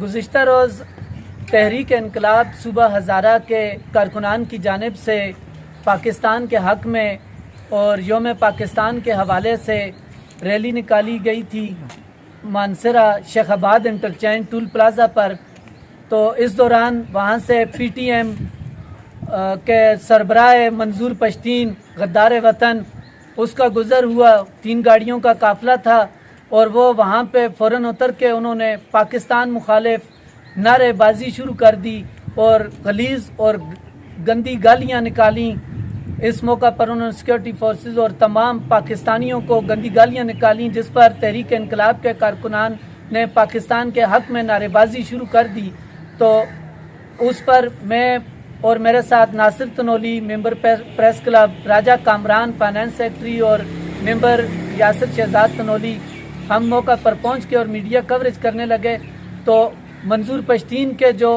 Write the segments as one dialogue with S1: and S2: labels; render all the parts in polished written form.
S1: گزشتہ روز تحریک انقلاب صوبہ ہزارہ کے کارکنان کی جانب سے پاکستان کے حق میں اور یوم پاکستان کے حوالے سے ریلی نکالی گئی تھی مانسرہ شیخ آباد انٹرچینج ٹول پلازا پر. تو اس دوران وہاں سے پی ٹی ایم کے سربراہ منظور پشتین غدار وطن اس کا گزر ہوا. 3 گاڑیوں کا قافلہ تھا اور وہ وہاں پہ فوراً اتر کے انہوں نے پاکستان مخالف نعرے بازی شروع کر دی اور غلیظ اور گندی گالیاں نکالیں. اس موقع پر انہوں نے سیکورٹی فورسز اور تمام پاکستانیوں کو گندی گالیاں نکالیں، جس پر تحریک انقلاب کے کارکنان نے پاکستان کے حق میں نعرے بازی شروع کر دی. تو اس پر میں اور میرے ساتھ ناصر تنولی ممبر پریس کلب، راجہ کامران فائنانس سیکرٹری اور ممبر یاسر شہزاد تنولی ہم موقع پر پہنچ کے اور میڈیا کوریج کرنے لگے. تو منظور پشتین کے جو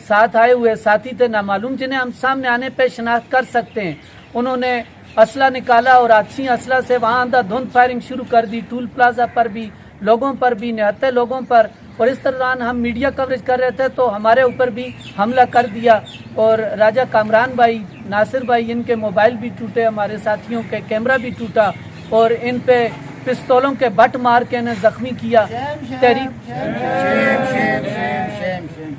S1: ساتھ آئے ہوئے ساتھی تھے نامعلوم، جنہیں ہم سامنے آنے پہ شناخت کر سکتے ہیں، انہوں نے اسلحہ نکالا اور آتشی اسلحہ سے وہاں اندھا دھند فائرنگ شروع کر دی، ٹول پلازا پر بھی، لوگوں پر بھی، نہتے لوگوں پر. اور اس دوران ہم میڈیا کوریج کر رہے تھے تو ہمارے اوپر بھی حملہ کر دیا اور راجہ کامران بھائی، ناصر بھائی، ان کے موبائل بھی ٹوٹے، ہمارے ساتھیوں کے کیمرہ بھی ٹوٹا اور ان پہ پستولوں کے بٹ مار کے انہیں زخمی کیا.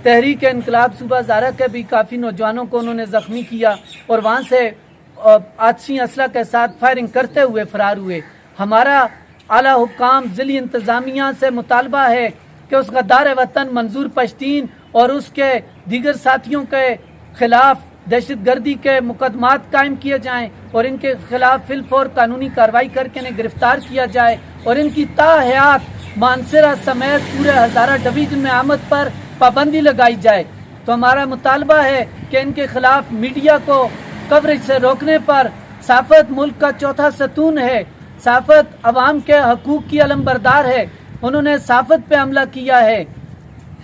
S1: تحریک انقلاب صوبہ ہزارہ کے بھی کافی نوجوانوں کو انہوں نے زخمی کیا اور وہاں سے آتشی اسلحہ کے ساتھ فائرنگ کرتے ہوئے فرار ہوئے. ہمارا اعلیٰ حکام ضلعی انتظامیہ سے مطالبہ ہے کہ اس غدار وطن منظور پشتین اور اس کے دیگر ساتھیوں کے خلاف دہشت گردی کے مقدمات قائم کیے جائیں اور ان کے خلاف فی الفور قانونی کارروائی کر کے انہیں گرفتار کیا جائے اور ان کی تاحیات مانسرہ سمیت پورے ہزارہ ڈویژن میں آمد پر پابندی لگائی جائے. تو ہمارا مطالبہ ہے کہ ان کے خلاف میڈیا کو کوریج سے روکنے پر، صحافت ملک کا چوتھا ستون ہے، صحافت عوام کے حقوق کی علمبردار ہے، انہوں نے صحافت پہ حملہ کیا ہے.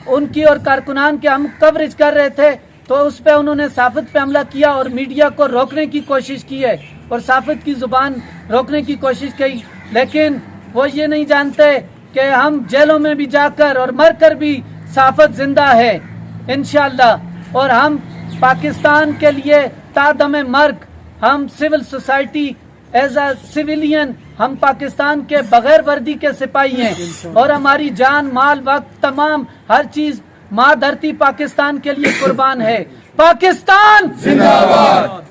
S1: ان کی اور کارکنان کے ہم کوریج کر رہے تھے تو اس پہ انہوں نے صحافت پہ حملہ کیا اور میڈیا کو روکنے کی کوشش کی ہے اور صحافت کی زبان روکنے کی کوشش کی. لیکن وہ یہ نہیں جانتے کہ ہم جیلوں میں بھی جا کر اور مر کر بھی صحافت زندہ ہے انشاءاللہ. اور ہم پاکستان کے لیے تا دم مرگ، ہم civil society as a civilian, ہم پاکستان کے بغیر وردی کے سپاہی ہیں اور ہماری جان، مال، وقت، تمام ہر چیز ماں دھرتی پاکستان کے لیے قربان ہے. پاکستان زندہ باد.